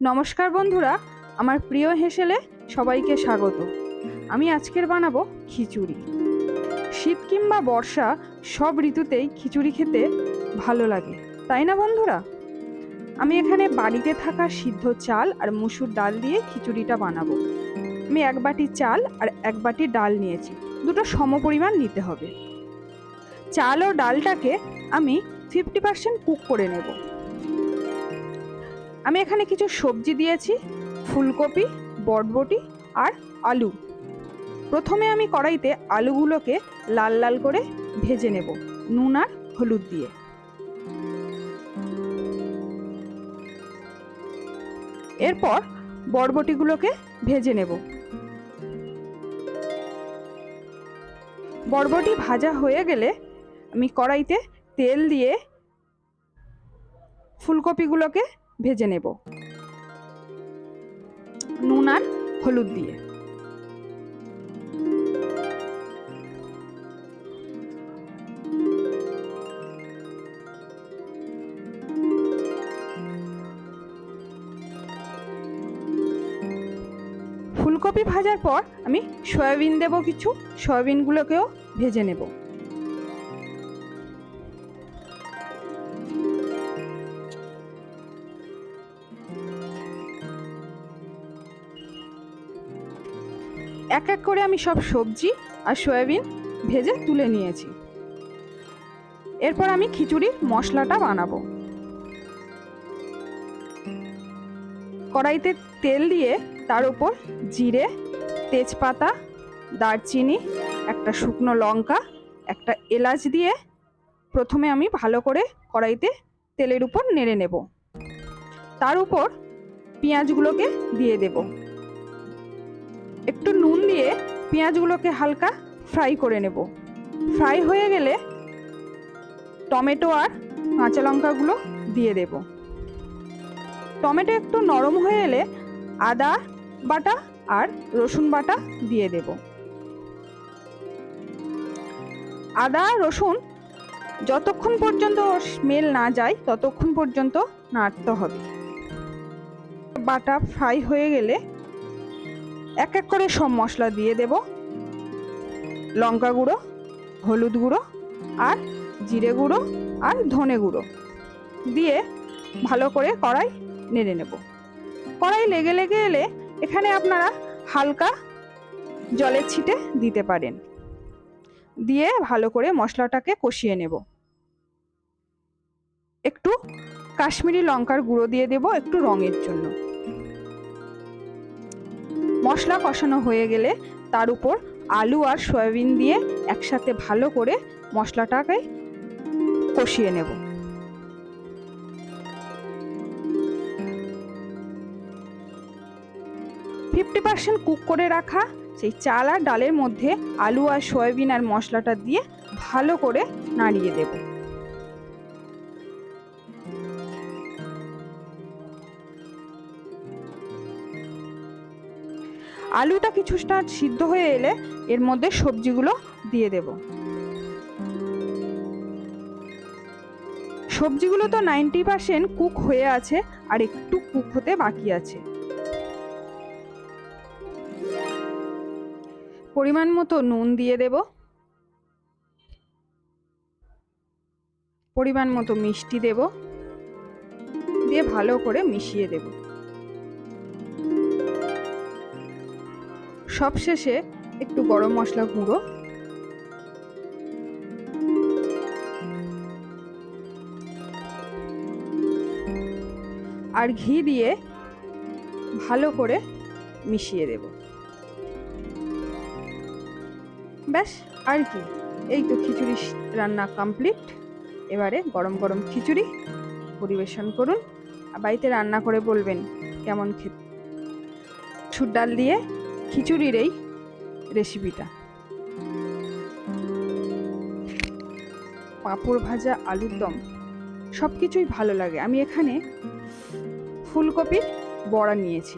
নমস্কার বন্ধুরা, আমার প্রিয় হেসেলে সবাইকে স্বাগত। আমি আজকের বানাবো খিচুড়ি। শীত কিংবা বর্ষা সব ঋতুতেই খিচুড়ি খেতে ভালো লাগে, তাই না বন্ধুরা? আমি এখানে বাড়িতে থাকা সিদ্ধ চাল আর মুসুর ডাল দিয়ে খিচুড়িটা বানাবো। আমি 1 বাটি চাল আর 1 বাটি ডাল নিয়েছি, দুটো সমপরিমাণ নিতে হবে। চাল ও ডালটাকে আমি 50% কুক করে নেব। আমি এখানে কিছু সবজি দিয়েছি, ফুলকপি, বরবটি আর আলু। প্রথমে আমি কড়াইতে আলুগুলোকে লাল লাল করে ভেজে নেব নুন আর হলুদ দিয়ে। এরপর বরবটিগুলোকে ভেজে নেব। বরবটি ভাজা হয়ে গেলে আমি কড়াইতে তেল দিয়ে ফুলকপিগুলোকে ভেজে নেব নুন আর হলুদ দিয়ে। ফুলকপি ভাজার পর আমি সয়াবিন দেব কিছু, সয়াবিনগুলোকেও ভেজে নেব। এক এক করে আমি সব সবজি আর সয়াবিন ভেজে তুলে নিয়েছি। এরপর আমি খিচুড়ির মশলাটা বানাবো। কড়াইতে তেল দিয়ে তার উপর জিরে, তেজপাতা, দারচিনি, একটা শুকনো লঙ্কা, একটা এলাচ দিয়ে প্রথমে আমি ভালো করে কড়াইতে তেলের উপর নেড়ে নেব। তার উপর পেঁয়াজগুলোকে দিয়ে দেব। একটু নুন দিয়ে পেঁয়াজগুলোকে হালকা ফ্রাই করে নেব। ফ্রাই হয়ে গেলে টমেটো আর কাঁচা লঙ্কাগুলো দিয়ে দেব। টমেটো একটু নরম হয়ে এলে আদা বাটা আর রসুন বাটা দিয়ে দেব। আদা রসুন যতক্ষণ পর্যন্ত স্মেল না যায় ততক্ষণ পর্যন্ত নাড়তে হবে। বাটা ফ্রাই হয়ে গেলে এক এক করে সব মশলা দিয়ে দেব। লঙ্কা গুঁড়ো, হলুদ গুঁড়ো আর জিরে গুঁড়ো আর ধনে গুঁড়ো দিয়ে ভালো করে কড়াই নেড়ে নেব। কড়াই লেগে লেগে এলে এখানে আপনারা হালকা জলের ছিটে দিতে পারেন। দিয়ে ভালো করে মশলাটাকে কষিয়ে নেব। একটু কাশ্মীরি লঙ্কার গুঁড়ো দিয়ে দেব একটু রঙের জন্য। মশলা কষানো হয়ে গেলে তার উপর আলু আর সয়াবিন দিয়ে একসাথে ভালো করে মশলাটাকে কষিয়ে নেব। ফিফটি % কুক করে রাখা সেই চাল আর ডালের মধ্যে আলু আর সয়াবিন আর মশলাটা দিয়ে ভালো করে নাড়িয়ে দেব। আলুটা কিছুটা সিদ্ধ হয়ে এলে এর মধ্যে সবজিগুলো দিয়ে দেব। সবজিগুলো তো 90% কুক হয়ে আছে, আর একটু কুক হতে বাকি আছে। পরিমাণ মতো নুন দিয়ে দেব। পরিমাণ মতো মিষ্টি দেব, দিয়ে ভালো করে মিশিয়ে দেব। সবশেষে একটু গরম মশলা গুঁড়ো আর ঘি দিয়ে ভালো করে মিশিয়ে দেব। ব্যাস, আর কি, এই তো খিচুড়ি রান্না কমপ্লিট। এবারে গরম গরম খিচুড়ি পরিবেশন করুন আর বাড়িতে রান্না করে বলবেন কেমন খেতে। মসুর ডাল দিয়ে খিচুড়ির এই রেসিপিটা। পাঁপড় ভাজা, আলুর দম সব কিছুই ভালো লাগে। আমি এখানে ফুলকপির বড়া নিয়েছি।